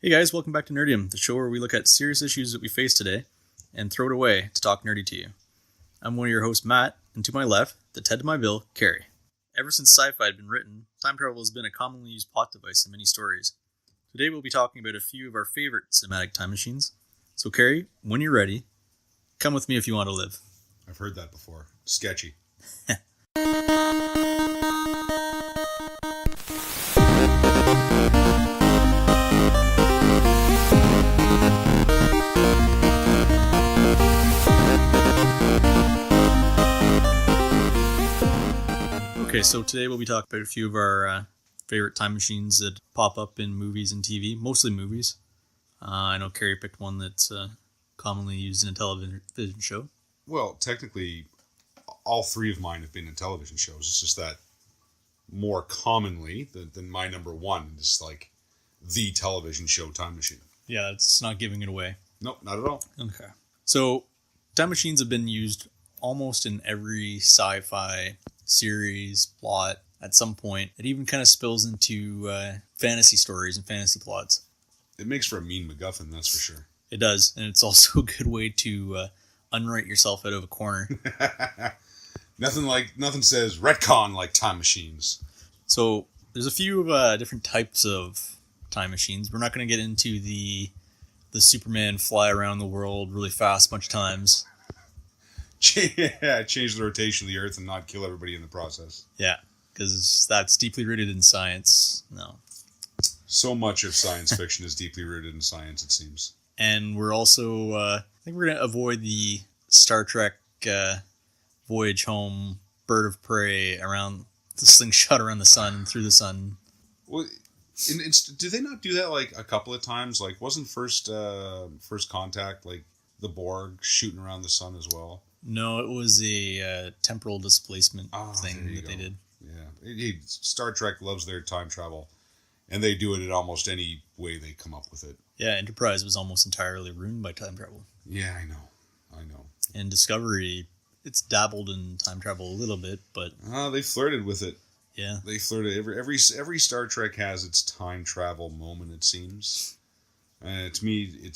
Hey guys, welcome back to Nerdium, the show where we look at serious issues that we face today and throw it away to talk nerdy to you. I'm one of your hosts, Matt, and to my left, the Ted to my Bill, Cary. Ever since sci-fi had been written, time travel has been a commonly used plot device in many stories. Today we'll be talking about a few of our favorite cinematic time machines. So Cary, when you're ready, come with me if you want to live. I've heard that before. Sketchy. Okay, so today we'll be talking about a few of our favorite time machines that pop up in movies and TV, mostly movies. I know Cary picked one that's commonly used in a television show. Well, technically, all three of mine have been in television shows. It's just that more commonly than my number one is like the television show time machine. Yeah, it's not giving it away. Nope, not at all. Okay. So, time machines have been used almost in every sci-fi series, plot, at some point. It even kind of spills into fantasy stories and fantasy plots. It makes for a mean MacGuffin, that's for sure. It does, and it's also a good way to unwrite yourself out of a corner. Nothing says retcon like time machines. So, there's a few different types of time machines. We're not going to get into the Superman fly around the world really fast a bunch of times. Change the rotation of the Earth and not kill everybody in the process. Yeah, because that's deeply rooted in science. No. So much of science fiction is deeply rooted in science, it seems. And we're also, I think we're going to avoid the Star Trek voyage home, bird of prey around the slingshot around the sun and through the sun. Well, did they not do that like a couple of times? Like, wasn't First Contact like the Borg shooting around the sun as well? No, it was a temporal displacement thing that they did. Yeah, Star Trek loves their time travel, and they do it in almost any way they come up with it. Yeah, Enterprise was almost entirely ruined by time travel. Yeah, I know. And Discovery, it's dabbled in time travel a little bit, but they flirted with it. Yeah, they flirted. Every Star Trek has its time travel moment. It seems. To me,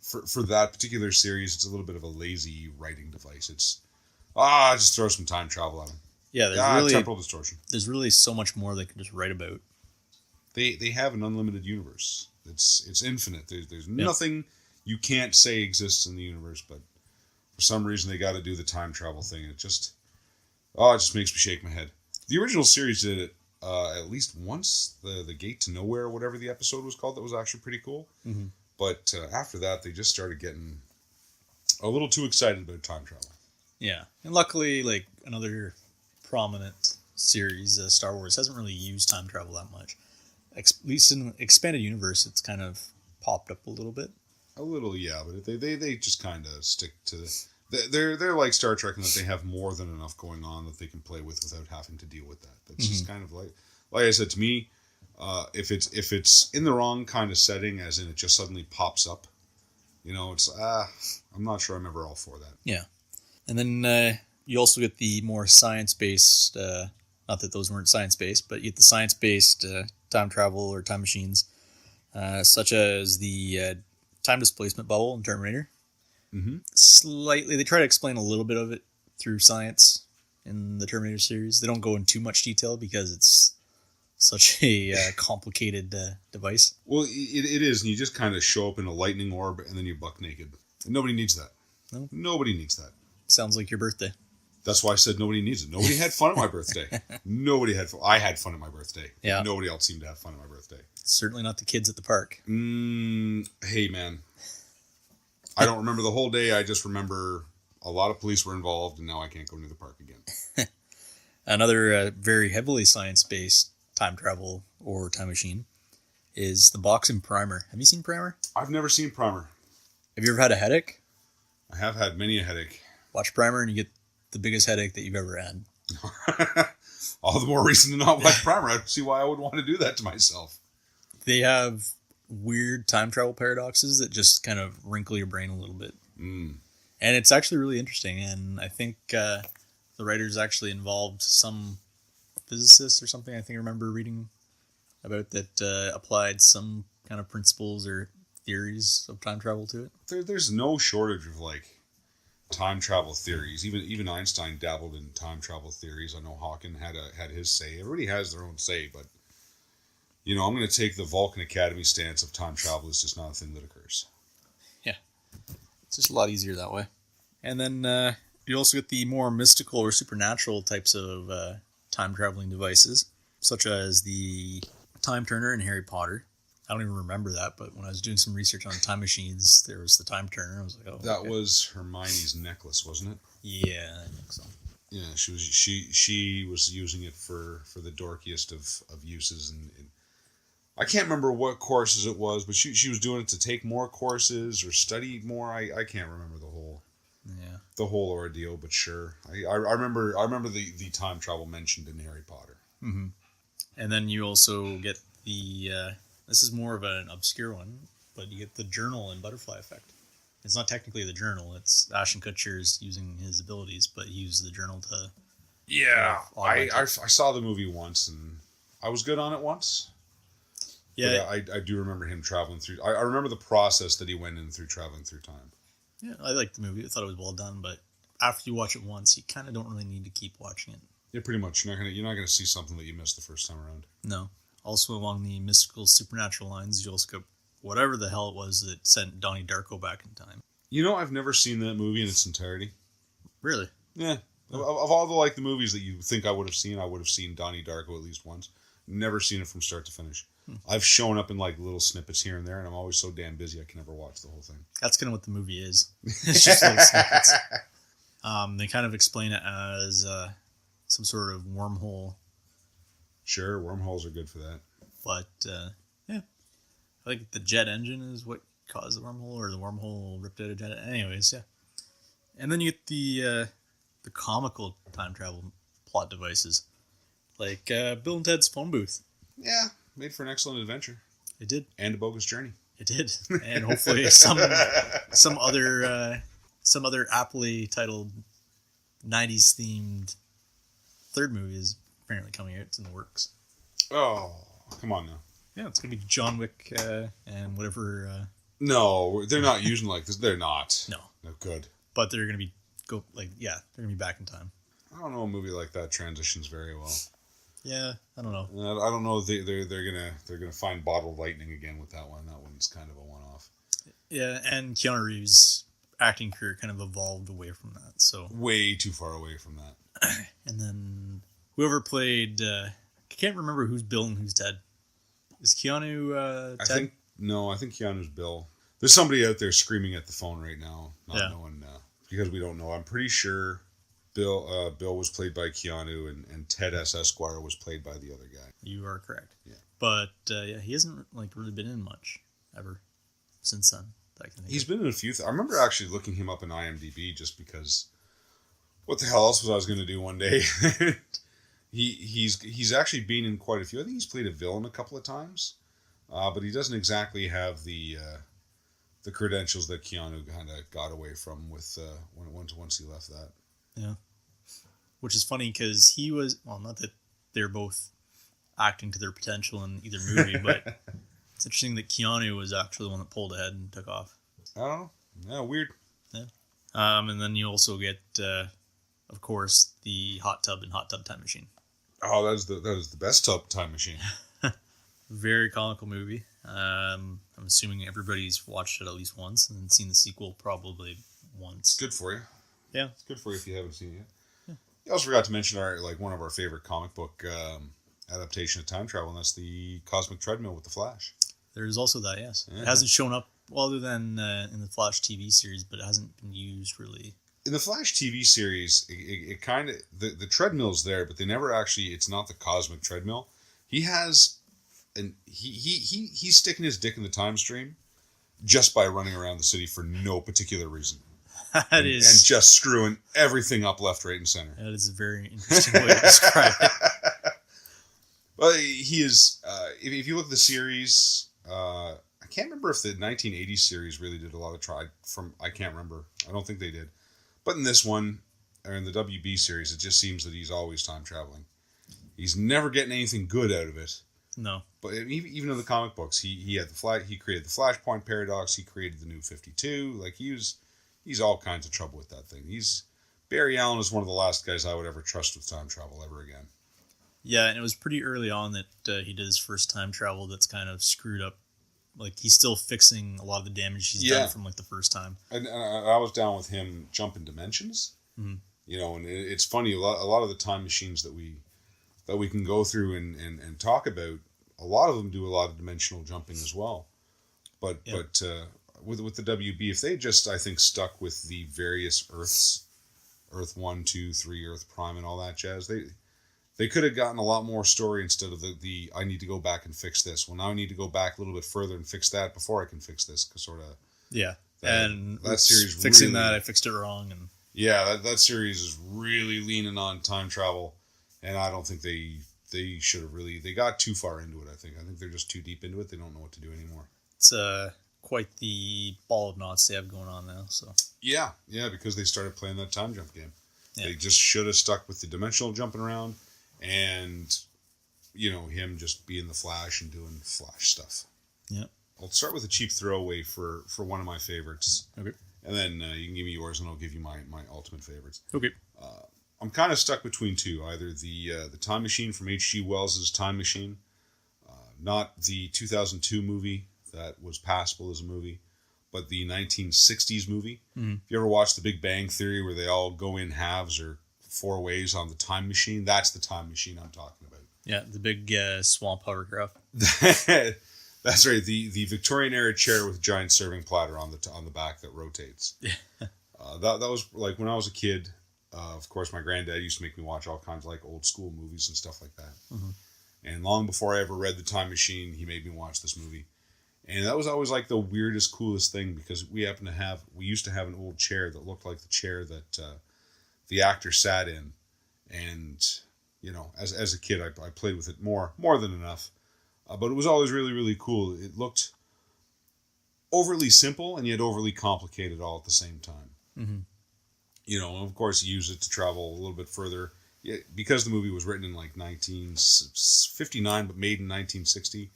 For that particular series, it's a little bit of a lazy writing device. It's just throw some time travel at them. Yeah, there's temporal distortion. There's really so much more they could just write about. They have an unlimited universe. It's infinite. There's nothing you can't say exists in the universe, but for some reason they got to do the time travel thing. It just makes me shake my head. The original series did it at least once. The Gate to Nowhere, or whatever the episode was called, that was actually pretty cool. Mm-hmm. But after that, they just started getting a little too excited about time travel. Yeah. And luckily, like, another prominent series, Star Wars, hasn't really used time travel that much. At least in Expanded Universe, it's kind of popped up a little bit. A little, yeah, but they just kind of stick to this. They're like Star Trek in that they have more than enough going on that they can play with without having to deal with that. That's just kind of like I said, to me, if it's in the wrong kind of setting, as in it just suddenly pops up, it's I'm not sure I'm ever all for that. Yeah, and then you also get the more science-based. Not that those weren't science-based, but you get the science-based time travel or time machines, such as the time displacement bubble in Terminator. Mm-hmm. Slightly, they try to explain a little bit of it through science in the Terminator series. They don't go in too much detail because it's such a complicated device. Well, it is, and you just kind of show up in a lightning orb, and then you're buck naked. And nobody needs that. No? Nobody needs that. Sounds like your birthday. That's why I said nobody needs it. Nobody had fun at my birthday. Nobody had fun. I had fun at my birthday. Yeah. Nobody else seemed to have fun at my birthday. Certainly not the kids at the park. Hey, man. I don't remember the whole day. I just remember a lot of police were involved, and now I can't go near the park again. Another very heavily science-based time travel or time machine is the boxing Primer. Have you seen Primer? I've never seen Primer. Have you ever had a headache? I have had many a headache. Watch Primer and you get the biggest headache that you've ever had. All the more reason to not watch Primer. I don't see why I would want to do that to myself. They have weird time travel paradoxes that just kind of wrinkle your brain a little bit. And it's actually really interesting. And I think the writers actually involved some physicists or something. I think I remember reading about that applied some kind of principles or theories of time travel to it? There's no shortage of like time travel theories. Even Einstein dabbled in time travel theories. I know Hawking had his say. Everybody has their own say, but I'm going to take the Vulcan Academy stance of time travel is just not a thing that occurs. Yeah, it's just a lot easier that way. And then you also get the more mystical or supernatural types of time traveling devices, such as the time turner in Harry Potter. I don't even remember that, but when I was doing some research on time machines, there was the time turner. I was like, oh, that was Hermione's necklace, wasn't it? Yeah, I think so. Yeah, she was using it for the dorkiest of uses, and I can't remember what courses it was, but she was doing it to take more courses or study more. I can't remember the whole ordeal, but sure, I remember the time travel mentioned in Harry Potter. Mm-hmm. And then you also get the. This is more of an obscure one, but you get the journal and butterfly effect. It's not technically the journal. It's Ashton Kutcher's using his abilities, but he used the journal to... Yeah, I saw the movie once, and I was good on it once. Yeah. But I do remember him traveling through... I remember the process that he went in through traveling through time. Yeah, I liked the movie. I thought it was well done, but after you watch it once, you kind of don't really need to keep watching it. Yeah, pretty much. You're not gonna see something that you missed the first time around. No. Also, along the mystical supernatural lines, you also get whatever the hell it was that sent Donnie Darko back in time. I've never seen that movie in its entirety. Really? Yeah. Of all the movies that you think I would have seen Donnie Darko at least once. Never seen it from start to finish. I've shown up in little snippets here and there, and I'm always so damn busy I can never watch the whole thing. That's kind of what the movie is. It's just little snippets. They kind of explain it as some sort of wormhole. Sure, wormholes are good for that. But, yeah. I think the jet engine is what caused the wormhole, or the wormhole ripped out a jet. Anyways, yeah. And then you get the comical time travel plot devices. Like Bill and Ted's phone booth. Yeah, made for an excellent adventure. It did. And a bogus journey. It did. And hopefully some other aptly titled 90s themed third movie is apparently coming out. It's in the works. Oh, come on now. Yeah, it's going to be John Wick and whatever. No, they're not using like this. They're not. No. No, good. But they're going to be they're going to be back in time. I don't know, a movie like that transitions very well. Yeah, I don't know. I don't know if they're gonna find bottled lightning again with that one. That one's kind of a one-off. Yeah, and Keanu Reeves' acting career kind of evolved away from that. So way too far away from that. And then whoever played, I can't remember who's Bill and who's Ted. Is Keanu Ted? I think Keanu's Bill. There's somebody out there screaming at the phone right now, not knowing because we don't know. I'm pretty sure Bill was played by Keanu and Ted S. Esquire was played by the other guy. You are correct. Yeah. But he hasn't really been in much ever since then. He's been in a few. I remember actually looking him up in IMDb just because. What the hell else was I going to do one day? He's actually been in quite a few. I think he's played a villain a couple of times, but he doesn't exactly have the credentials that Keanu kind of got away from with once he left that. Yeah, which is funny because he was not that they're both acting to their potential in either movie, but it's interesting that Keanu was actually the one that pulled ahead and took off. I don't know. Yeah, weird. Yeah. And then you also get, of course, the hot tub time machine. Oh, that is the best time machine. Very comical movie. I'm assuming everybody's watched it at least once and seen the sequel probably once. It's good for you. Yeah, it's good for you if you haven't seen it yet. Yeah. You also forgot to mention one of our favorite comic book adaptation of time travel, and that's the Cosmic Treadmill with the Flash. There's also that, yes. Yeah. It hasn't shown up other than in the Flash TV series, but it hasn't been used really. In the Flash TV series, it kind of the treadmill's there, but they never actually. It's not the Cosmic Treadmill. He has, and he's sticking his dick in the time stream just by running around the city for no particular reason. And just screwing everything up left, right, and center. That is a very interesting way to describe it. Well, he is. If you look at the series, I can't remember if the 1980s series really did a lot of I can't remember. I don't think they did. But in this one, or in the WB series, it just seems that he's always time traveling. He's never getting anything good out of it. No. But even in the comic books, he had he created the Flashpoint paradox. He created the New 52. Like he's all kinds of trouble with that thing. Barry Allen is one of the last guys I would ever trust with time travel ever again. Yeah, and it was pretty early on that he did his first time travel that's kind of screwed up. Like, he's still fixing a lot of the damage he's done from, like, the first time. And I was down with him jumping dimensions. Mm-hmm. You know, and it's funny, a lot of the time machines that we can go through and talk about, a lot of them do a lot of dimensional jumping as well. But with the WB, if they just, I think, stuck with the various Earths, Earth 1, 2, 3, Earth Prime, and all that jazz, they could have gotten a lot more story instead of the I need to go back and fix this. Well, now I need to go back a little bit further and fix that before I can fix this. Sort of. Yeah. That series fixing really, that, I fixed it wrong. And yeah, that series is really leaning on time travel, and I don't think they should have really. They got too far into it, I think. I think they're just too deep into it. They don't know what to do anymore. It's quite the ball of knots they have going on now. So Yeah, because they started playing that time jump game. Yeah. They just should have stuck with the dimensional jumping around. And, you know, him just being the Flash and doing Flash stuff. Yeah. I'll start with a cheap throwaway for one of my favorites. Okay. And then you can give me yours and I'll give you my ultimate favorites. Okay. I'm kind of stuck between two. Either the Time Machine from H.G. Wells' Time Machine. Not the 2002 movie that was passable as a movie. But the 1960s movie. Mm-hmm. If you ever watched The Big Bang Theory where they all go in halves or 4 ways on the time machine, that's the time machine I'm talking about. Yeah, the big swamp hovercraft. That's right, the Victorian era chair with a giant serving platter on the back that rotates. Yeah. That was like when I was a kid. Of course, my granddad used to make me watch all kinds of like old school movies and stuff like that. Mm-hmm. And long before I ever read The Time Machine, he made me watch this movie. And that was always like the weirdest, coolest thing because we used to have an old chair that looked like the chair that the actor sat in, and you know, as a kid, I played with it more than enough, but it was always really, really cool. It looked overly simple and yet overly complicated all at the same time. Mm-hmm. You know, of course, you use it to travel a little bit further because the movie was written in like 1959, but made in 1960.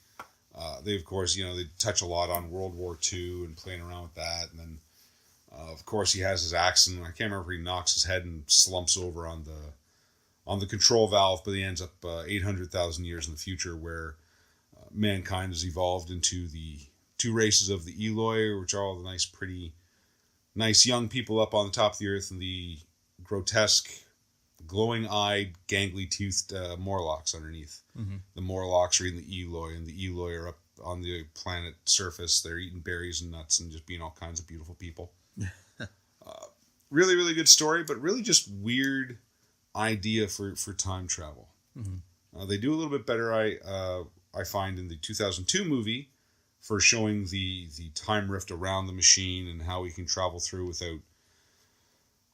They, of course, you know, they touch a lot on World War II and playing around with that, and then. Of course, he has his accident. I can't remember if he knocks his head and slumps over on the control valve, but he ends up 800,000 years in the future where mankind has evolved into the 2 races of the Eloi, which are all the nice, pretty, nice young people up on the top of the earth, and the grotesque, glowing-eyed, gangly-toothed Morlocks underneath. Mm-hmm. The Morlocks are in the Eloi, and the Eloi are up on the planet surface. They're eating berries and nuts and just being all kinds of beautiful people. Really, really good story, but really just weird idea for time travel. Mm-hmm. They do a little bit better, I find, in the 2002 movie for showing the time rift around the machine and how we can travel through without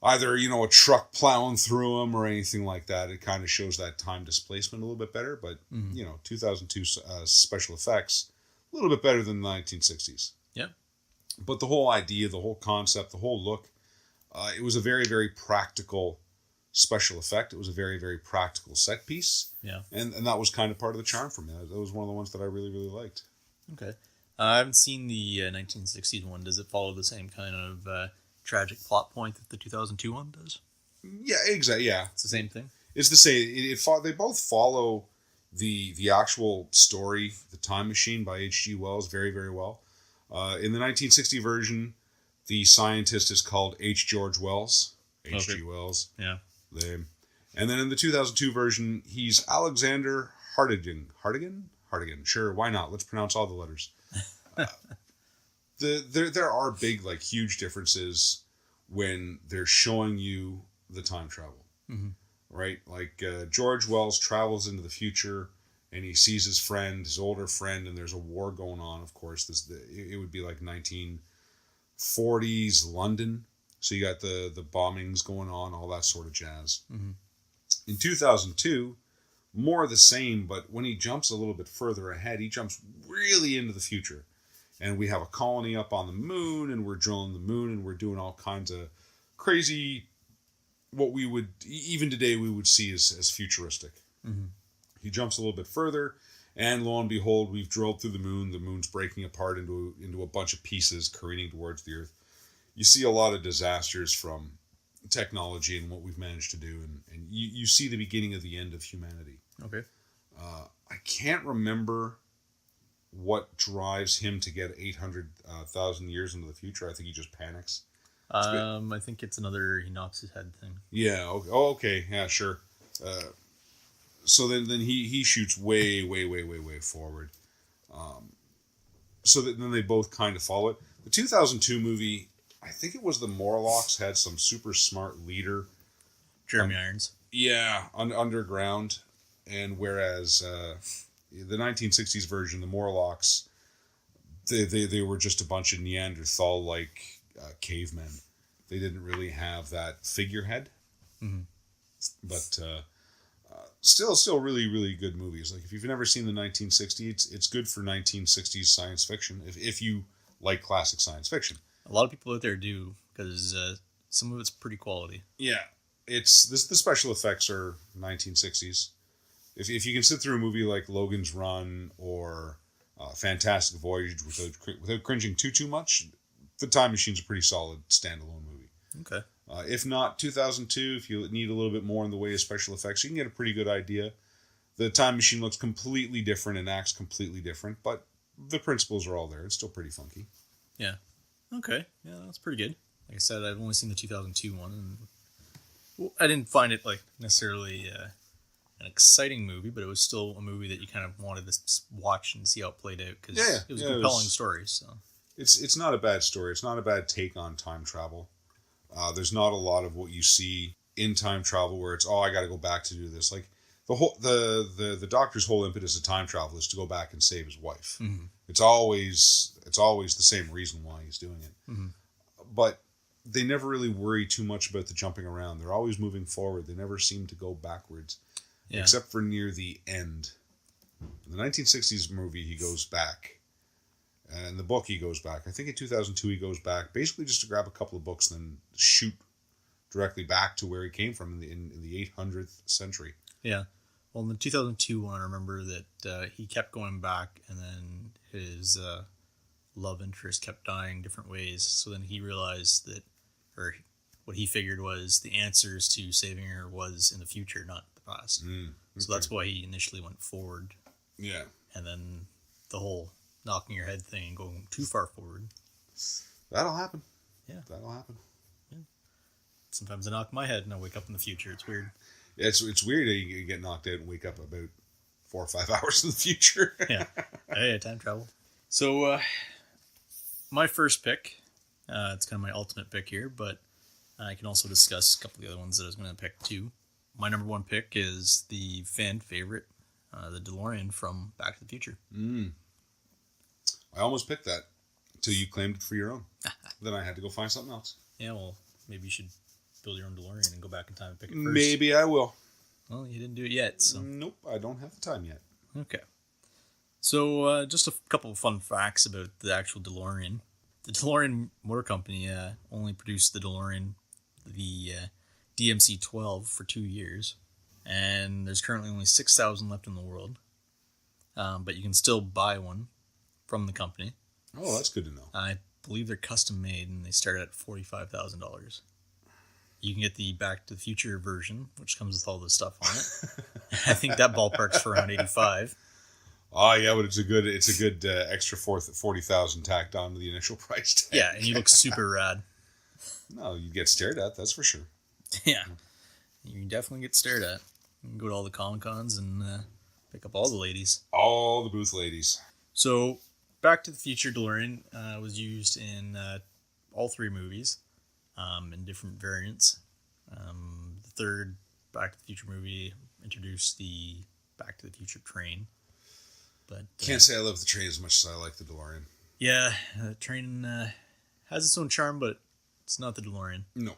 either, you know, a truck plowing through them or anything like that. It kind of shows that time displacement a little bit better, but, mm-hmm. you know, 2002 special effects, a little bit better than the 1960s. Yeah. But the whole idea, the whole concept, the whole look, it was a very, very practical special effect. It was a very, very practical set piece. Yeah. And that was kind of part of the charm for me. That was one of the ones that I really, really liked. Okay. I haven't seen the 1960s one. Does it follow the same kind of tragic plot point that the 2002 one does? Yeah, exactly. Yeah. It's the same thing? It's the same. They both follow the actual story, The Time Machine by H.G. Wells, very, very well. In the 1960 version, the scientist is called H. George Wells. H.G. Okay. Wells. Yeah. And then in the 2002 version, he's Alexander Hartigan. Hartigan. Sure, why not? Let's pronounce all the letters. There are big, like, huge differences when they're showing you the time travel. Mm-hmm. Right? Like, George Wells travels into the future, and he sees his older friend, and there's a war going on, of course. It would be like 1940s London. So you got the bombings going on, all that sort of jazz. Mm-hmm. In 2002, more of the same, but when he jumps a little bit further ahead, he jumps really into the future. And we have a colony up on the moon, and we're drilling the moon, and we're doing all kinds of crazy, what we would, even today, we would see as futuristic. Mm-hmm. He jumps a little bit further, And lo and behold, we've drilled through the moon. The moon's breaking apart into a bunch of pieces, careening towards the Earth. You see a lot of disasters from technology and what we've managed to do, and you see the beginning of the end of humanity. Okay. I can't remember what drives him to get 800,000 years into the future. I think he just panics. I think it's another he knocks his head thing. Yeah. Okay. Yeah. Sure. So then he shoots way forward. So then they both kind of follow it. The 2002 movie, I think it was the Morlocks, had some super smart leader. Jeremy Irons. Yeah, underground. And whereas the 1960s version, the Morlocks, they were just a bunch of Neanderthal-like cavemen. They didn't really have that figurehead. Mm-hmm. But still really good movies. Like, if you've never seen the 1960s, it's good for 1960s science fiction, if you like classic science fiction. A lot of people out there do, because some of it's pretty quality. Yeah, the special effects are 1960s. If you can sit through a movie like Logan's Run or Fantastic Voyage without cringing too much, The Time Machine's a pretty solid standalone movie. Okay. If not, 2002, if you need a little bit more in the way of special effects, you can get a pretty good idea. The Time Machine looks completely different and acts completely different, but the principles are all there. It's still pretty funky. Yeah. Okay. Yeah, that's pretty good. Like I said, I've only seen the 2002 one, and I didn't find it like necessarily an exciting movie, but it was still a movie that you kind of wanted to watch and see how it played out, because it was a compelling story. So it's not a bad story. It's not a bad take on time travel. There's not a lot of what you see in time travel where it's, I got to go back to do this. Like the Doctor's whole impetus of time travel is to go back and save his wife. Mm-hmm. It's always the same reason why he's doing it. Mm-hmm. But they never really worry too much about the jumping around. They're always moving forward. They never seem to go backwards, except for near the end. In the 1960s movie, he goes back. And in the book, he goes back. I think in 2002, he goes back basically just to grab a couple of books and then shoot directly back to where he came from in the 800th century. Yeah. Well, in the 2002 one, I remember that he kept going back, and then his love interest kept dying different ways. So then he realized that, or what he figured was the answers to saving her was in the future, not the past. Okay. So that's why he initially went forward. Yeah. And then the whole knocking your head thing and going too far forward. That'll happen. Yeah. That'll happen. Yeah. Sometimes I knock my head and I wake up in the future. It's weird. Yeah, it's weird that you get knocked out and wake up about 4 or 5 hours in the future. Yeah. Hey, time travel. So, my first pick, it's kind of my ultimate pick here, but I can also discuss a couple of the other ones that I was going to pick too. My number one pick is the fan favorite, the DeLorean from Back to the Future. I almost picked that until you claimed it for your own. Then I had to go find something else. Yeah, well, maybe you should build your own DeLorean and go back in time and pick it first. Maybe I will. Well, you didn't do it yet, so... Nope, I don't have the time yet. Okay. So, just a couple of fun facts about the actual DeLorean. The DeLorean Motor Company only produced the DeLorean, the DMC-12, for 2 years. And there's currently only 6,000 left in the world. But you can still buy one from the company. Oh, that's good to know. I believe they're custom made, and they start at $45,000. You can get the Back to the Future version, which comes with all this stuff on it. I think that ballpark's for around 85. Oh yeah, but it's a good extra 40,000 tacked on to the initial price tag. Yeah, and you look super rad. No, you get stared at, that's for sure. Yeah, you can definitely get stared at. You can go to all the Comic-Cons and pick up all the ladies. All the booth ladies. So, Back to the Future DeLorean was used in all 3 movies in different variants. The third Back to the Future movie introduced the Back to the Future train. But can't say I love the train as much as I like the DeLorean. Yeah, the train has its own charm, but it's not the DeLorean. No.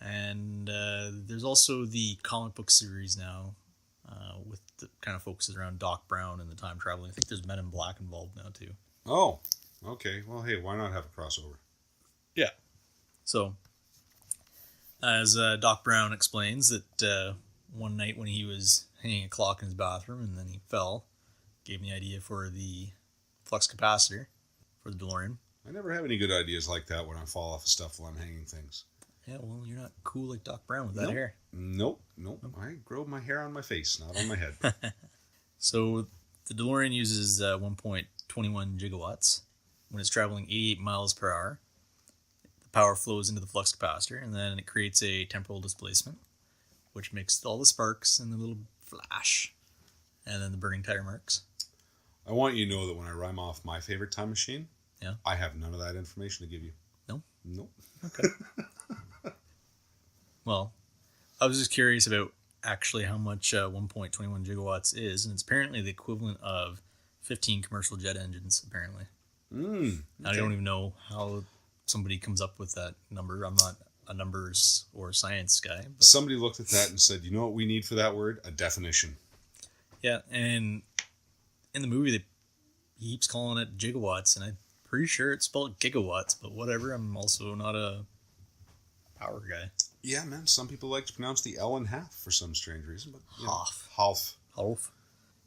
And there's also the comic book series now, with the kind of focuses around Doc Brown and the time traveling. I think there's Men in Black involved now too. Oh, okay. Well, hey, why not have a crossover? Yeah. So, as Doc Brown explains, that one night when he was hanging a clock in his bathroom and then he fell, gave me the idea for the flux capacitor for the DeLorean. I never have any good ideas like that when I fall off of stuff while I'm hanging things. Yeah, well, you're not cool like Doc Brown with that hair. Nope. I grow my hair on my face, not on my head. So the DeLorean uses 1.21 gigawatts. When it's traveling 88 miles per hour, the power flows into the flux capacitor, and then it creates a temporal displacement, which makes all the sparks and the little flash, and then the burning tire marks. I want you to know that when I rhyme off my favorite time machine, yeah, I have none of that information to give you. No? Nope. Okay. Well, I was just curious about actually how much 1.21 gigawatts is, and it's apparently the equivalent of 15 commercial jet engines, apparently. Okay. I don't even know how somebody comes up with that number. I'm not a numbers or science guy. But somebody looked at that and said, you know what we need for that word? A definition. Yeah, and in the movie, he keeps calling it gigawatts, and I'm pretty sure it's spelled gigawatts, but whatever. I'm also not a power guy. Yeah, man. Some people like to pronounce the L in half for some strange reason, but Half.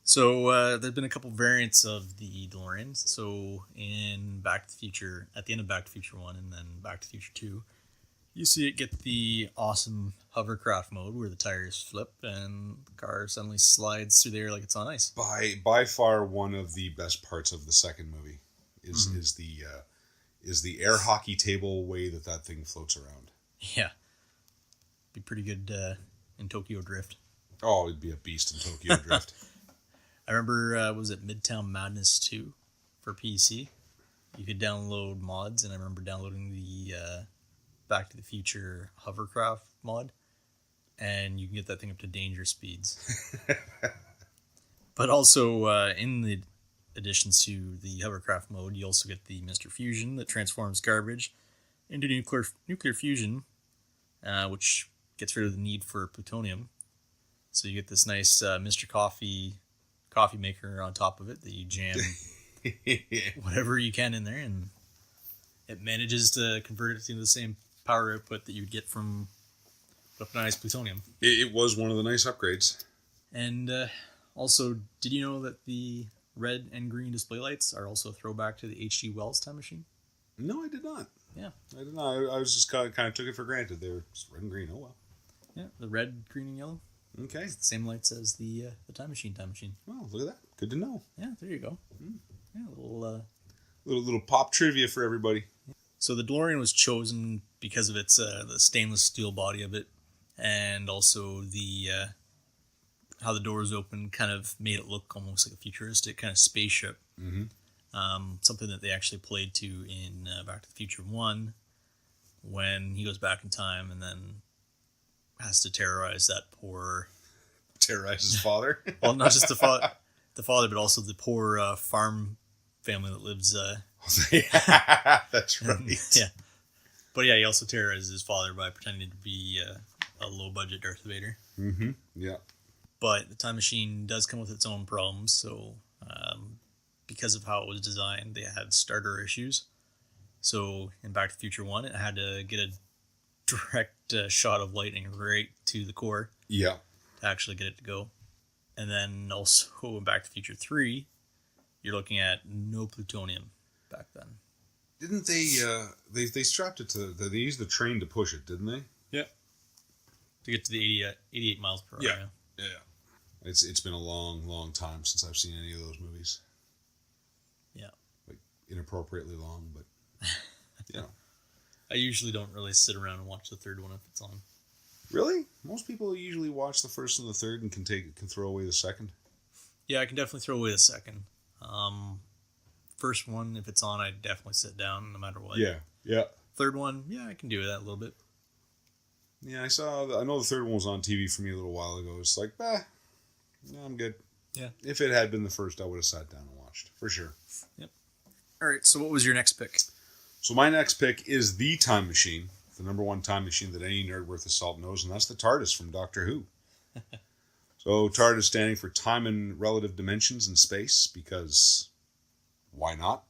So there've been a couple variants of the DeLorean. So in Back to the Future, at the end of Back to the Future 1 and then Back to the Future 2, you see it get the awesome hovercraft mode where the tires flip and the car suddenly slides through the air like it's on ice. By far one of the best parts of the second movie is the air hockey table way that thing floats around. Yeah. Be pretty good in Tokyo Drift. Oh, it'd be a beast in Tokyo Drift. I remember, was it Midtown Madness 2 for PC? You could download mods, and I remember downloading the Back to the Future hovercraft mod, and you can get that thing up to danger speeds. But also, in the additions to the hovercraft mode, you also get the Mr. Fusion that transforms garbage into nuclear fusion, which gets rid of the need for plutonium. So you get this nice Mr. Coffee maker on top of it that you jam whatever you can in there, and it manages to convert it into the same power output that you'd get from weaponized plutonium. It was one of the nice upgrades. And also, did you know that the red and green display lights are also a throwback to the H.G. Wells time machine? No, I did not. Yeah. I did not. I was just kind of took it for granted. They were just red and green. Oh, well. Yeah, the red, green, and yellow. Okay. It's the same lights as the time machine. Oh, look at that. Good to know. Yeah, there you go. Yeah, a little pop trivia for everybody. So the DeLorean was chosen because of its the stainless steel body of it, and also the how the doors open kind of made it look almost like a futuristic kind of spaceship. Mm-hmm. Something that they actually played to in Back to the Future 1 when he goes back in time and then has to terrorize that poor... Terrorize his father? Well, not just the father, but also the poor farm family that lives... That's right. Yeah. But yeah, he also terrorizes his father by pretending to be a low-budget Darth Vader. Mm-hmm. Yeah. But the time machine does come with its own problems, so... because of how it was designed, they had starter issues. So in Back to the Future 1, it had to get a direct shot of lightning right to the core. Yeah. To actually get it to go. And then also in Back to the Future 3, you're looking at no plutonium back then. Didn't they strapped it to, they used the train to push it, didn't they? Yeah. To get to the 88 miles per hour. Yeah. It's been a long, long time since I've seen any of those movies. Yeah. Like, inappropriately long, but, you know. I usually don't really sit around and watch the third one if it's on. Really? Most people usually watch the first and the third and can throw away the second. Yeah, I can definitely throw away the second. First one, if it's on, I definitely sit down no matter what. Yeah. Third one, yeah, I can do that a little bit. Yeah, I know the third one was on TV for me a little while ago. It's like, no, I'm good. Yeah. If it had been the first, I would have sat down and watched, for sure. Yep. All right, so what was your next pick? So my next pick is the time machine, the number one time machine that any nerd worth of salt knows, and that's the TARDIS from Doctor Who. So TARDIS standing for time and relative dimensions in space, because why not?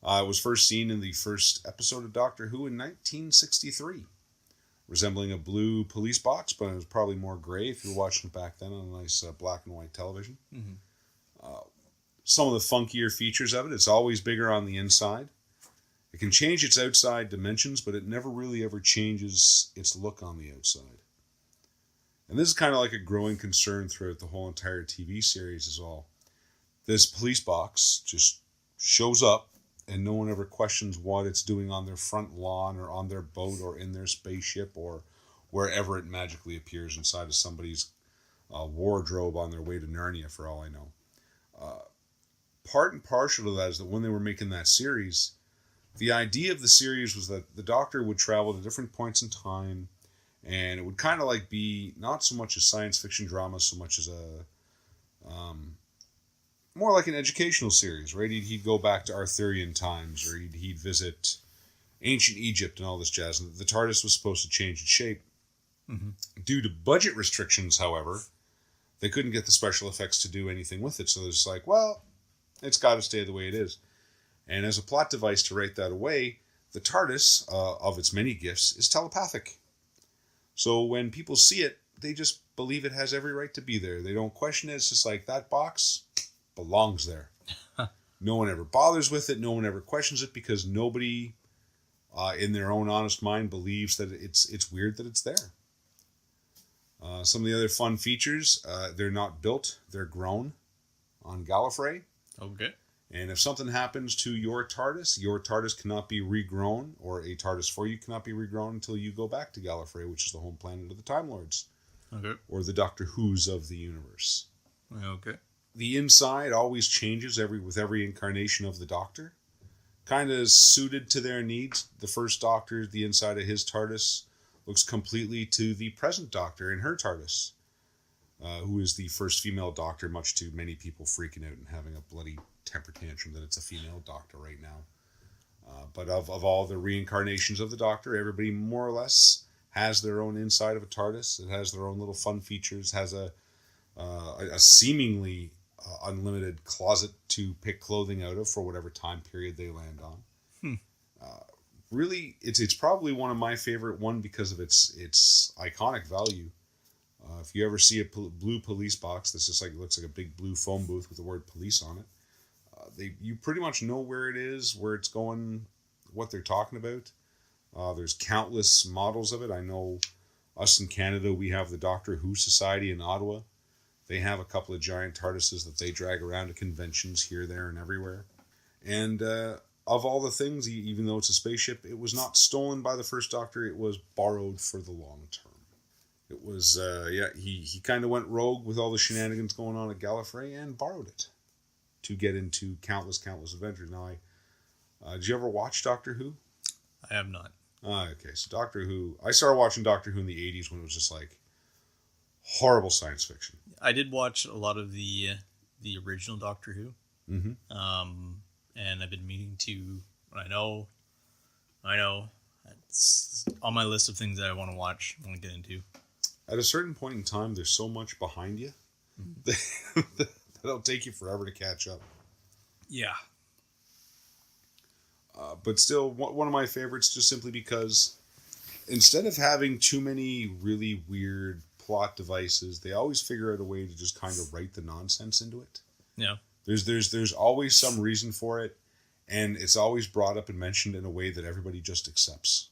It was first seen in the first episode of Doctor Who in 1963, resembling a blue police box, but it was probably more gray if you were watching it back then on a nice black and white television. Mm-hmm. some of the funkier features of it. It's always bigger on the inside. It can change its outside dimensions, but it never really ever changes its look on the outside. And this is kind of like a growing concern throughout the whole entire TV series as well. This police box just shows up, and no one ever questions what it's doing on their front lawn or on their boat or in their spaceship or wherever it magically appears inside of somebody's wardrobe on their way to Nerdia, for all I know. Part and partial to that is that when they were making that series, the idea of the series was that the Doctor would travel to different points in time, and it would kind of like be not so much a science fiction drama so much as a more like an educational series, right? He'd go back to Arthurian times, or he'd visit ancient Egypt and all this jazz. And the TARDIS was supposed to change its shape. Mm-hmm. Due to budget restrictions, however, they couldn't get the special effects to do anything with it. So they're just like, well, it's got to stay the way it is. And as a plot device to write that away, the TARDIS, of its many gifts, is telepathic. So when people see it, they just believe it has every right to be there. They don't question it. It's just like, that box belongs there. No one ever bothers with it. No one ever questions it, because nobody in their own honest mind believes that it's weird that it's there. Some of the other fun features, they're not built, they're grown on Gallifrey. Okay. And if something happens to your TARDIS cannot be regrown, or a TARDIS for you cannot be regrown until you go back to Gallifrey, which is the home planet of the Time Lords. Okay. Or the Doctor Who's of the universe. Okay. The inside always changes with every incarnation of the Doctor. Kind of suited to their needs. The first Doctor, the inside of his TARDIS, looks completely to the present Doctor in her TARDIS, who is the first female Doctor, much to many people freaking out and having a bloody temper tantrum that it's a female Doctor right now. But of all the reincarnations of the Doctor, everybody more or less has their own inside of a TARDIS. It has their own little fun features, has a seemingly unlimited closet to pick clothing out of for whatever time period they land on. Really, it's probably one of my favorite one because of its iconic value. If you ever see a blue police box that's just like, it looks like a big blue phone booth with the word police on it, you pretty much know where it is, where it's going, what they're talking about. There's countless models of it. I know us in Canada, we have the Doctor Who Society in Ottawa. They have a couple of giant TARDISes that they drag around to conventions here, there, and everywhere. And of all the things, even though it's a spaceship, it was not stolen by the first Doctor. It was borrowed for the long term. It was, he kind of went rogue with all the shenanigans going on at Gallifrey and borrowed it to get into countless adventures. Now, did you ever watch Doctor Who? I have not. Okay, so Doctor Who, I started watching Doctor Who in the 80s when it was just like horrible science fiction. I did watch a lot of the original Doctor Who. Mm-hmm. And I've been meaning to, I know, it's on my list of things that I want to watch, I want to get into. At a certain point in time, there's so much behind you that'll take you forever to catch up. Yeah. But still, one of my favorites, just simply because instead of having too many really weird plot devices, they always figure out a way to just kind of write the nonsense into it. Yeah. There's always some reason for it, and it's always brought up and mentioned in a way that everybody just accepts.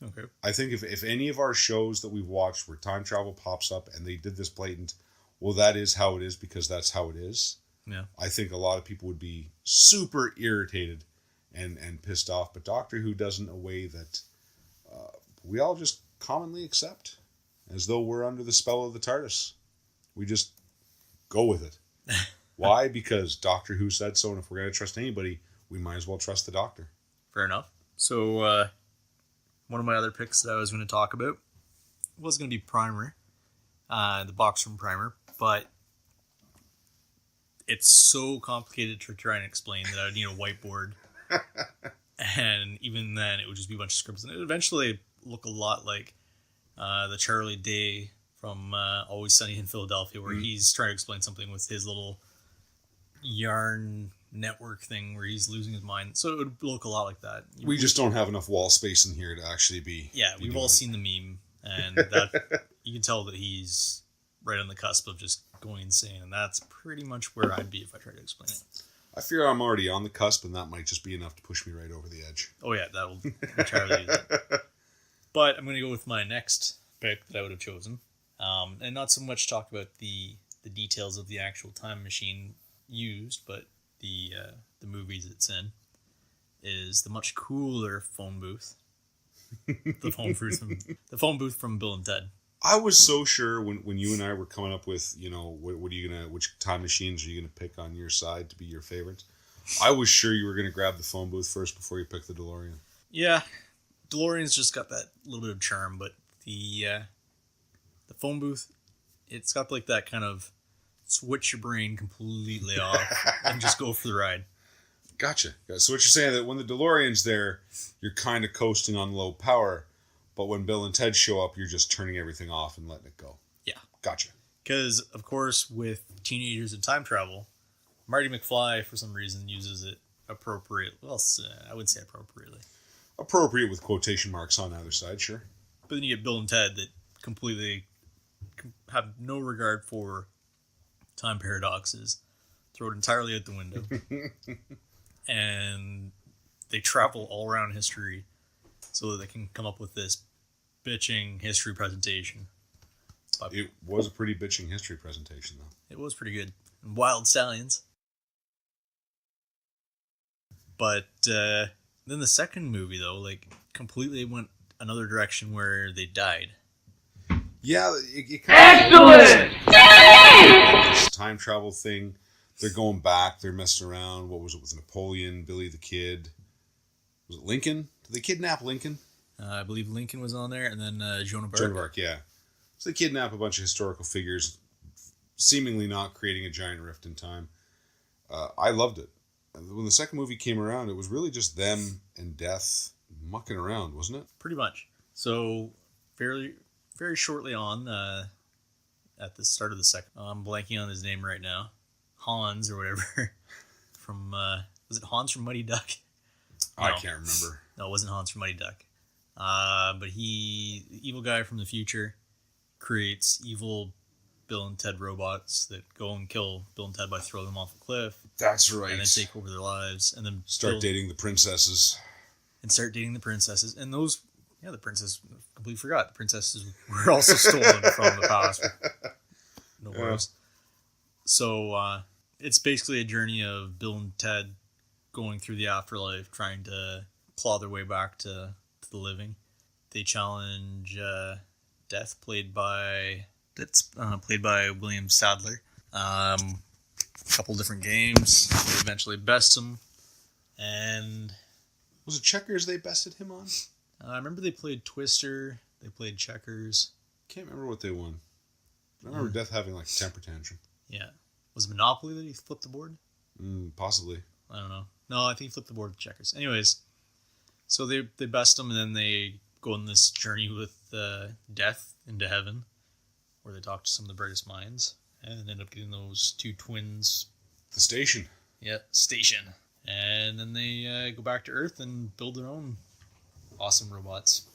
Okay. I think if any of our shows that we've watched where time travel pops up and they did this blatant, well, that is how it is because that's how it is. Yeah. I think a lot of people would be super irritated and pissed off, but Doctor Who does it in a way that we all just commonly accept, as though we're under the spell of the TARDIS. We just go with it. Why? Because Doctor Who said so, and if we're going to trust anybody, we might as well trust the Doctor. Fair enough. So, one of my other picks that I was going to talk about was going to be Primer, the box from Primer, but it's so complicated to try and explain that I would need a whiteboard, and even then, it would just be a bunch of scripts, and it would eventually look a lot like the Charlie Day from Always Sunny in Philadelphia, where he's trying to explain something with his little yarn network thing where he's losing his mind. So it would look a lot like that. We just don't have enough wall space in here to actually be... Yeah, we've all seen the meme, and that you can tell that he's right on the cusp of just going insane, and that's pretty much where I'd be if I tried to explain it. I fear I'm already on the cusp, and that might just be enough to push me right over the edge. Oh yeah, that'll entirely use it. But I'm going to go with my next pick that I would have chosen, and not so much talk about the details of the actual time machine used, but the movies it's in, is the much cooler phone booth. The phone booth from Bill and Ted. I was so sure when you and I were coming up with, which time machines are you gonna pick on your side to be your favorite? I was sure you were gonna grab the phone booth first before you picked the DeLorean. Yeah, DeLorean's just got that little bit of charm, but the phone booth, it's got like that kind of switch your brain completely off and just go for the ride. Gotcha. So what you're saying that when the DeLorean's there, you're kind of coasting on low power, but when Bill and Ted show up, you're just turning everything off and letting it go. Yeah. Gotcha. Because, of course, with teenagers and time travel, Marty McFly, for some reason, uses it appropriately. Well, I would say appropriately. Appropriate with quotation marks on either side, sure. But then you get Bill and Ted that completely have no regard for time paradoxes, throw it entirely out the window, and they travel all around history so that they can come up with this bitching history presentation. It was a pretty bitching history presentation, though. It was pretty good. And Wild Stallions. But then the second movie, though, like, completely went another direction where they died. Yeah, it kind of... Excellent! This time travel thing. They're going back. They're messing around. What was it with Napoleon, Billy the Kid? Was it Lincoln? Did they kidnap Lincoln? I believe Lincoln was on there, and then Joan of Arc. Joan of Arc, yeah. So they kidnap a bunch of historical figures, seemingly not creating a giant rift in time. I loved it. When the second movie came around, it was really just them and death mucking around, wasn't it? Pretty much. So, very shortly on, at the start of the second, I'm blanking on his name right now. Hans or whatever. From, was it Hans from Mighty Duck? No. I can't remember. No, it wasn't Hans from Mighty Duck. But the evil guy from the future, creates evil Bill and Ted robots that go and kill Bill and Ted by throwing them off a cliff. That's right. And then take over their lives. And then start dating the princesses. And And those, the princess, completely forgot. The princesses were also stolen from the past. No worries. So, it's basically a journey of Bill and Ted going through the afterlife, trying to claw their way back to the living. They challenge Death, played by William Sadler. A couple different games. They eventually best him. And was it checkers they bested him on? I remember they played Twister. They played checkers. Can't remember what they won. I remember Death having like a temper tantrum. Yeah. Was it Monopoly that he flipped the board? Possibly. I don't know. No, I think he flipped the board with checkers. Anyways, so they best him, and then they go on this journey with Death into heaven, where they talk to some of the brightest minds, and end up getting those two twins. The station. Yeah, station. And then they go back to Earth and build their own awesome robots.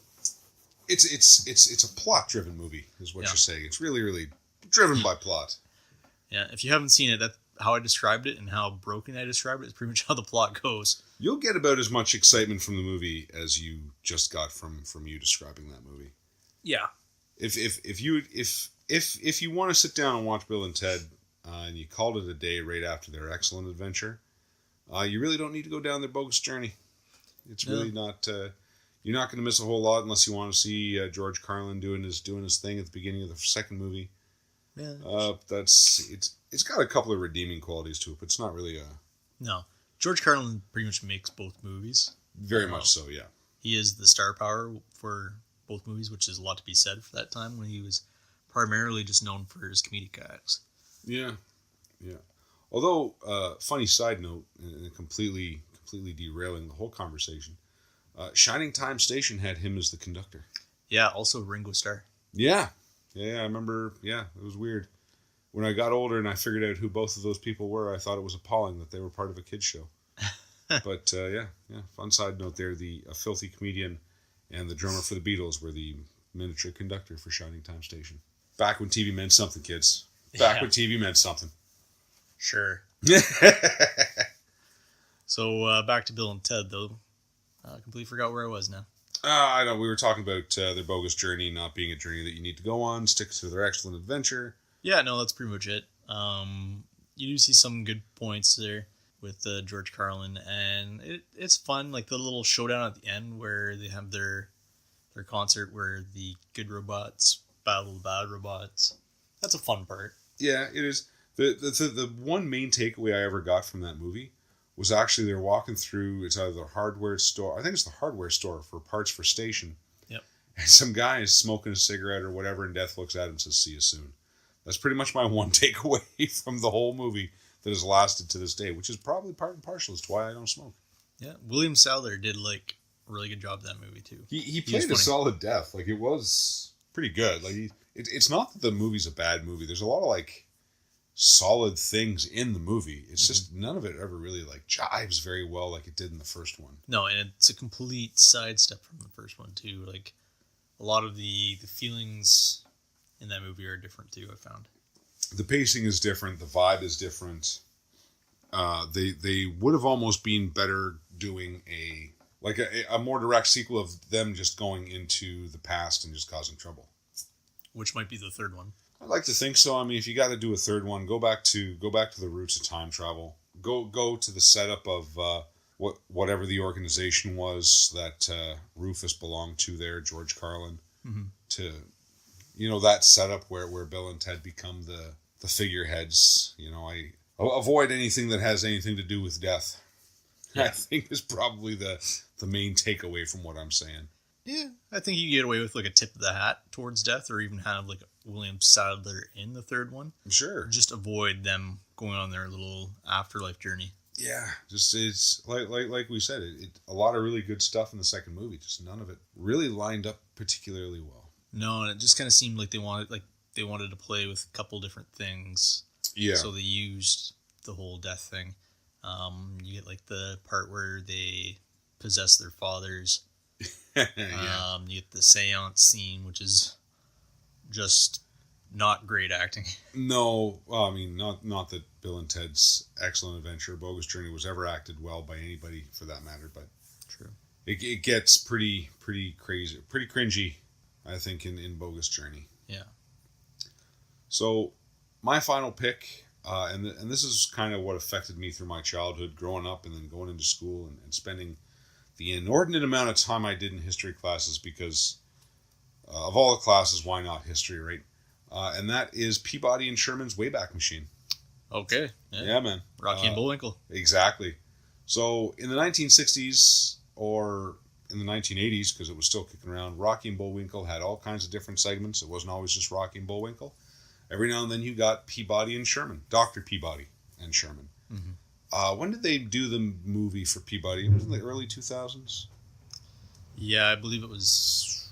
It's a plot-driven movie, is what you're saying. It's really, really driven by plot. Yeah, if you haven't seen it, that's how I described it and how broken I described it is pretty much how the plot goes. You'll get about as much excitement from the movie as you just got from you describing that movie. Yeah. If you want to sit down and watch Bill and Ted, and you called it a day right after their excellent adventure, you really don't need to go down their bogus journey. It's really not. You're not going to miss a whole lot unless you want to see George Carlin doing his thing at the beginning of the second movie. Yeah. It's got a couple of redeeming qualities to it, but it's not really a... No. George Carlin pretty much makes both movies. Very much so, yeah. He is the star power for both movies, which is a lot to be said for that time when he was primarily just known for his comedic acts. Yeah. Although, funny side note, and completely derailing the whole conversation, Shining Time Station had him as the conductor. Yeah, also Ringo Starr. Yeah, I remember, it was weird. When I got older and I figured out who both of those people were, I thought it was appalling that they were part of a kid's show. But, fun side note there, a filthy comedian and the drummer for the Beatles were the miniature conductor for Shining Time Station. Back when TV meant something, kids. Back when TV meant something. Sure. So back to Bill and Ted, though. I completely forgot where I was now. I know, we were talking about their bogus journey not being a journey that you need to go on, stick to their excellent adventure. Yeah, no, that's pretty much it. You do see some good points there with George Carlin, and it's fun, like the little showdown at the end where they have their concert where the good robots battle the bad robots. That's a fun part. Yeah, it is. The one main takeaway I ever got from that movie was actually they're walking through, it's either the hardware store, I think it's the hardware store for parts for station. Yep. And some guy is smoking a cigarette or whatever, and Death looks at him and says, "See you soon." That's pretty much my one takeaway from the whole movie that has lasted to this day, which is probably part and parcel as to why I don't smoke. Yeah, William Sadler did like a really good job in that movie too. He played a solid Death. Like, it was pretty good. Like, it's not that the movie's a bad movie. There's a lot of like solid things in the movie. It's just none of it ever really like jives very well like it did in the first one. No, and it's a complete sidestep from the first one too. Like a lot of the feelings in that movie are different too, I found. The pacing is different, the vibe is different. They would have almost been better doing a more direct sequel of them just going into the past and just causing trouble. Which might be the third one. I'd like to think so. I mean, if you got to do a third one, go back to the roots of time travel. Go to the setup of whatever the organization was that Rufus belonged to there, George Carlin. Mm-hmm. To that setup where Bill and Ted become the figureheads. I avoid anything that has anything to do with death. Yeah. I think is probably the main takeaway from what I'm saying. Yeah, I think you get away with like a tip of the hat towards death, or even have like William Sadler in the third one. Sure. Just avoid them going on their little afterlife journey. Yeah, just it's like we said, a lot of really good stuff in the second movie. Just none of it really lined up particularly well. No, and it just kind of seemed like they wanted to play with a couple different things. Yeah. So they used the whole death thing. You get like the part where they possess their fathers. Yeah. You get the seance scene, which is just not great acting. No, well, I mean, not that Bill and Ted's Excellent Adventure, Bogus Journey was ever acted well by anybody for that matter, but true, it gets pretty crazy, pretty cringy, I think, in Bogus Journey. Yeah. So, my final pick, and this is kind of what affected me through my childhood, growing up and then going into school and spending the inordinate amount of time I did in history classes because of all the classes, why not history, right? And that is Peabody and Sherman's Wayback Machine. Okay. Yeah, man. Rocky and Bullwinkle. Exactly. So in the 1960s or in the 1980s, because it was still kicking around, Rocky and Bullwinkle had all kinds of different segments. It wasn't always just Rocky and Bullwinkle. Every now and then you got Peabody and Sherman, Dr. Peabody and Sherman. Mm-hmm. When did they do the movie for Peabody? It was in the early 2000s. Yeah, I believe it was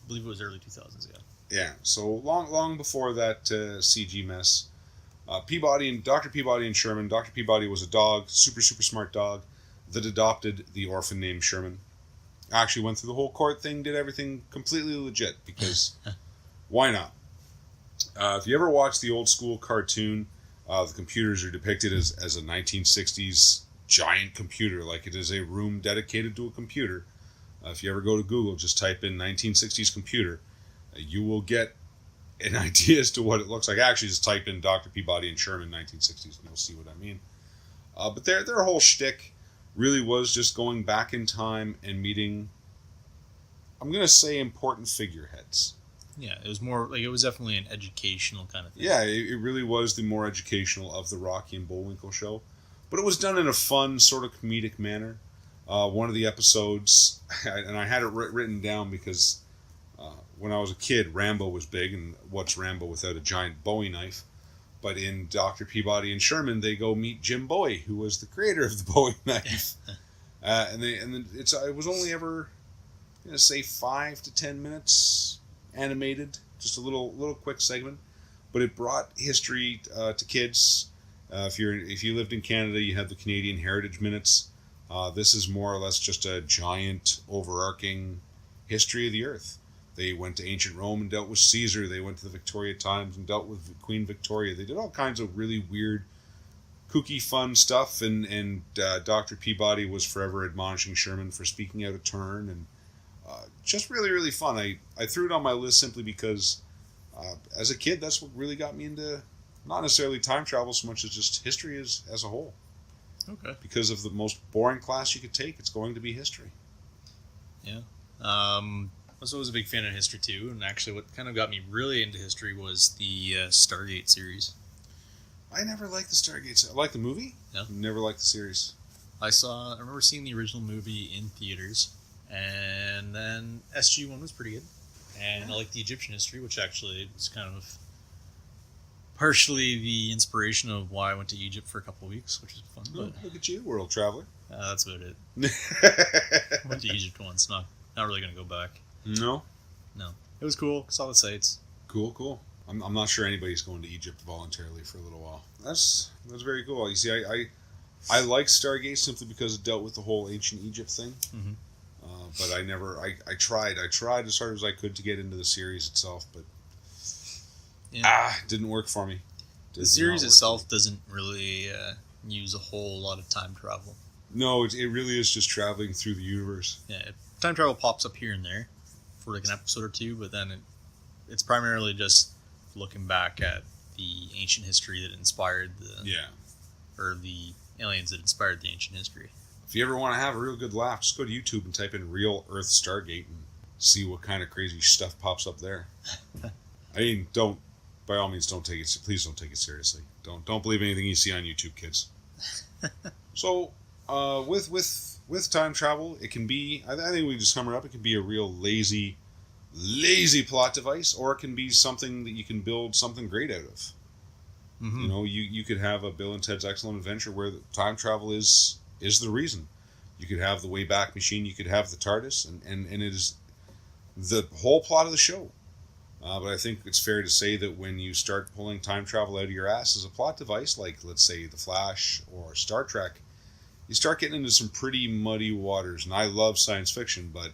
early 2000s. Yeah. Yeah. So long before that CG mess, Peabody and Dr. Peabody and Sherman. Dr. Peabody was a dog, super smart dog, that adopted the orphan named Sherman. Actually went through the whole court thing, did everything completely legit because why not? If you ever watch the old school cartoon. The computers are depicted as a 1960s giant computer, like it is a room dedicated to a computer. If you ever go to Google, just type in 1960s computer. You will get an idea as to what it looks like. Actually, just type in Dr. Peabody and Sherman 1960s and you'll see what I mean. But their whole shtick really was just going back in time and meeting, I'm going to say, important figureheads. Yeah, it was more like it was definitely an educational kind of thing. Yeah, it really was the more educational of the Rocky and Bullwinkle show. But it was done in a fun, sort of comedic manner. One of the episodes, and I had it written down because when I was a kid, Rambo was big, and what's Rambo without a giant Bowie knife? But in Dr. Peabody and Sherman, they go meet Jim Bowie, who was the creator of the Bowie knife. It was only ever, say 5 to 10 minutes animated, just a little quick segment, but it brought history to kids. If you lived in Canada, you had the Canadian Heritage Minutes. This is more or less just a giant overarching history of the Earth. They went to ancient Rome and dealt with Caesar. They went to the Victoria times and dealt with Queen Victoria. They did all kinds of really weird, kooky, fun stuff. And Dr. Peabody was forever admonishing Sherman for speaking out of turn. And just really, really fun. I threw it on my list simply because as a kid, that's what really got me into not necessarily time travel so much as just history as a whole. Okay. Because of the most boring class you could take, it's going to be history. Yeah. I was always a big fan of history too, and actually what kind of got me really into history was the Stargate series. I never liked the Stargate. I liked the movie. Yeah. Never liked the series. I remember seeing the original movie in theaters, and then SG-1 was pretty good. And I liked the Egyptian history, which actually was kind of partially the inspiration of why I went to Egypt for a couple of weeks, which was fun. Oh, look at you, world traveler. That's about it. Went to Egypt once, not really going to go back. No? No. It was cool, saw the sights. Cool. I'm not sure anybody's going to Egypt voluntarily for a little while. That's very cool. You see, I like Stargate simply because it dealt with the whole ancient Egypt thing. Mm-hmm. But I tried as hard as I could to get into the series itself, but didn't work for me. The series itself doesn't really use a whole lot of time travel. No, it really is just traveling through the universe. Yeah, time travel pops up here and there for like an episode or two, but then it's primarily just looking back at the ancient history that inspired the aliens that inspired the ancient history. If you ever want to have a real good laugh, just go to YouTube and type in "Real Earth Stargate" and see what kind of crazy stuff pops up there. I mean, by all means, please don't take it seriously. Don't believe anything you see on YouTube, kids. So, with time travel, it can be, I think we just sum it up, it can be a real lazy plot device, or it can be something that you can build something great out of. Mm-hmm. You know, you could have a Bill and Ted's Excellent Adventure where time travel is the reason. You could have the Wayback Machine, you could have the TARDIS, and it is the whole plot of the show. But I think it's fair to say that when you start pulling time travel out of your ass as a plot device, like, let's say, The Flash or Star Trek, you start getting into some pretty muddy waters. And I love science fiction, but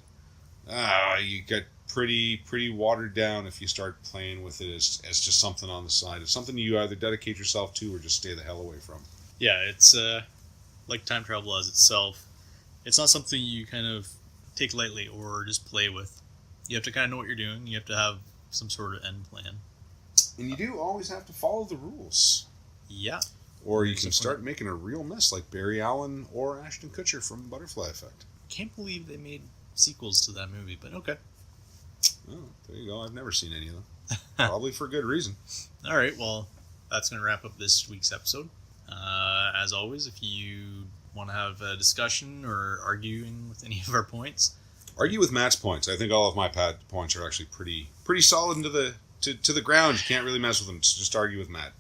you get pretty watered down if you start playing with it as just something on the side. It's something you either dedicate yourself to or just stay the hell away from. Yeah, it's like time travel as itself. It's not something you kind of take lightly or just play with. You have to kind of know what you're doing. You have to have some sort of end plan. And you do always have to follow the rules. Yeah. Or you can start making a real mess like Barry Allen or Ashton Kutcher from Butterfly Effect. Can't believe they made sequels to that movie, but okay. Oh, there you go. I've never seen any of them. Probably for good reason. All right, well, that's going to wrap up this week's episode. As always, if you want to have a discussion or arguing with any of our points, argue with Matt's points. I think all of my points are actually pretty solid into to the ground. You can't really mess with them. Just argue with Matt.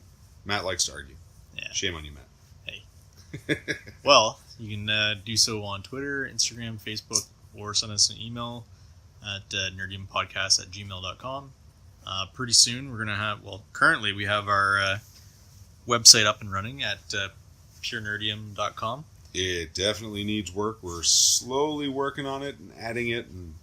Matt likes to argue. Yeah. Shame on you, Matt. Hey. Well, you can do so on Twitter, Instagram, Facebook, or send us an email at nerdiumpodcast@gmail.com. Pretty soon we're going to have, currently we have our website up and running at purenerdium.com. It definitely needs work. We're slowly working on it and adding it. And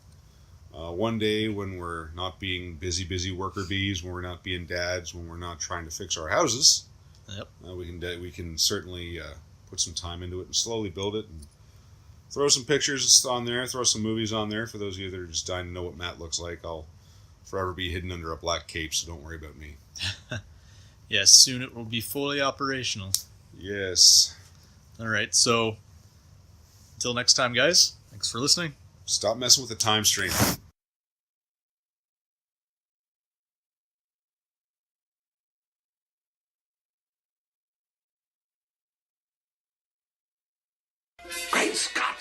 one day when we're not being busy worker bees, when we're not being dads, when we're not trying to fix our houses, yep, we can certainly put some time into it and slowly build it and throw some pictures on there, throw some movies on there. For those of you that are just dying to know what Matt looks like, I'll forever be hidden under a black cape, so don't worry about me. Yes, soon it will be fully operational. Yes. All right, so until next time, guys, thanks for listening. Stop messing with the time stream. Great Scott!